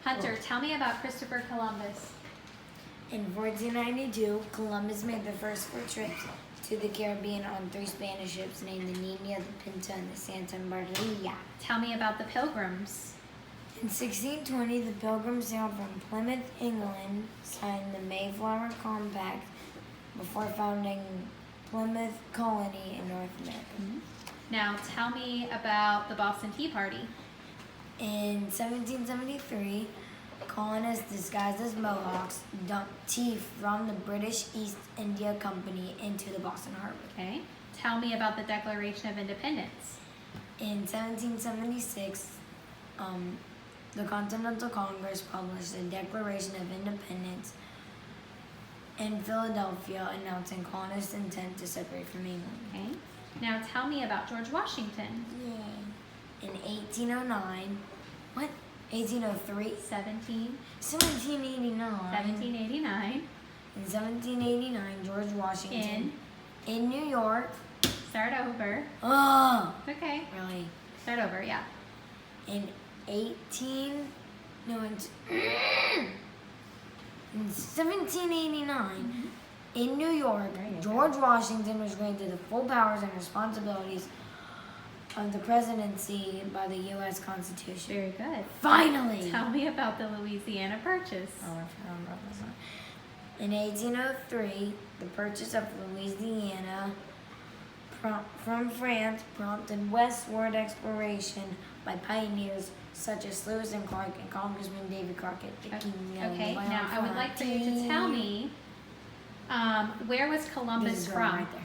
Hunter, tell me about Christopher Columbus. In 1492, Columbus made the first 4 trips to the Caribbean on 3 Spanish ships named the Nina, the Pinta, and the Santa Maria. Tell me about the Pilgrims. In 1620, the Pilgrims sailed from Plymouth, England, signed the Mayflower Compact before founding Plymouth Colony in North America. Now tell me about the Boston Tea Party. In 1773, colonists disguised as Mohawks dumped tea from the British East India Company into the Boston Harbor. Okay. Tell me about the Declaration of Independence. In 1776, the Continental Congress published the Declaration of Independence in Philadelphia, announcing colonists' intent to separate from England. Okay. Now tell me about George Washington. Yay. In 1809, 1803? 1789. 1789. In 1789, George Washington in New York. Start over. Oh, Okay. really? Start over, yeah. In 1789, in New York, There you go. George Washington was granted the full powers and responsibilities of the presidency by the U.S. Constitution. Very good. Finally! Tell me about the Louisiana Purchase. Oh, I forgot about this one. In 1803, the purchase of Louisiana from France prompted westward exploration by pioneers such as Lewis and Clark and Congressman David Crockett. The king of Okay, the now I would like for you to tell me, where was This Columbus is from? right there.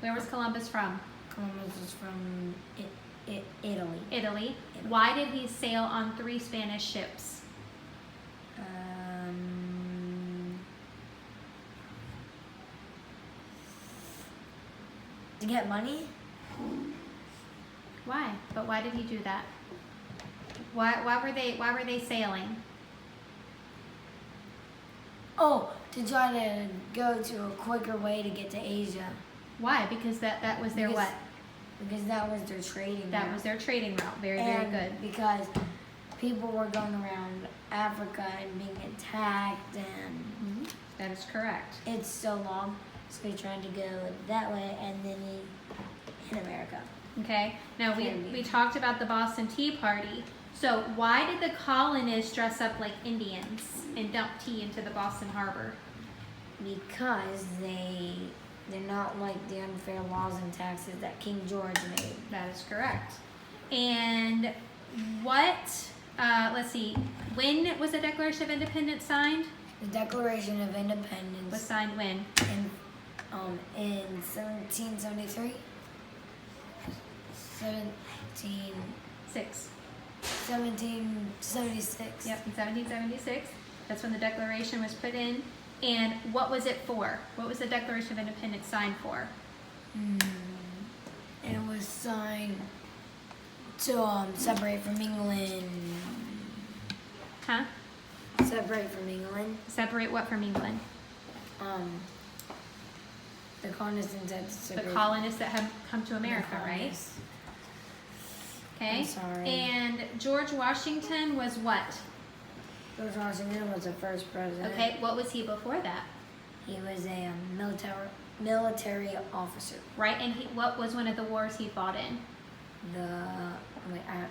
Where was Columbus from? Columbus was from Italy. Italy. Why did he sail on 3 Spanish ships? To get money? Why? But why did he do that? Why were they sailing? Oh, to try to go to a quicker way to get to Asia. Why? Because that was their Because- what? Because that was their trading That route. was their trading route. Very And good. because people were going around Africa and being attacked, and That is correct. it's so long, so he tried to go that way, and then he in America. Okay. Now we Caribbean. talked about the Boston Tea Party. So why did the colonists dress up like Indians and dump tea into the Boston Harbor? Because they're not like the unfair laws and taxes that King George made. That is correct. And what? Let's see. When was the Declaration of Independence signed? The Declaration of Independence Was signed when? in 1773. 1776. Yep, in 1776. That's when the Declaration was put in. And what was it for? What was the Declaration of Independence signed for? It was signed to separate from England. Huh? Separate from England. Separate what from England? The colonists intended to The separate. colonists that have come to America, the right? colonists. Okay. I'm sorry. And George Washington was what? George Washington was the first president. Okay, what was he before that? He was a military officer. Right, and what was one of the wars he fought in?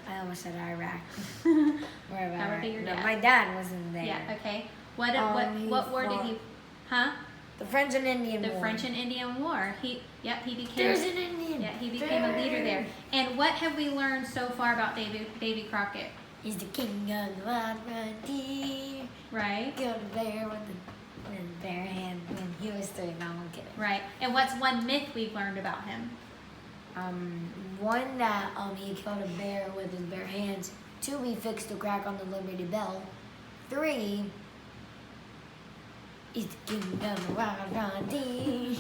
I almost said Iraq. Where about That would be Iraq? your No, dad. my dad wasn't there. Yeah, okay. he What war did fought- he, huh? The French and Indian The War. French and Indian War. He became, There's an Indian. yeah, he became a leader there. And what have we learned so far about Davy Crockett? He's the king of the wild frontier. Right? Killed a bear with the bare hand when he was 3. No, I'm kidding. Right. And what's one myth we've learned about him? One that he killed a bear with his bare hands. 2, he fixed the crack on the Liberty Bell. 3, he's the king of the wild frontier.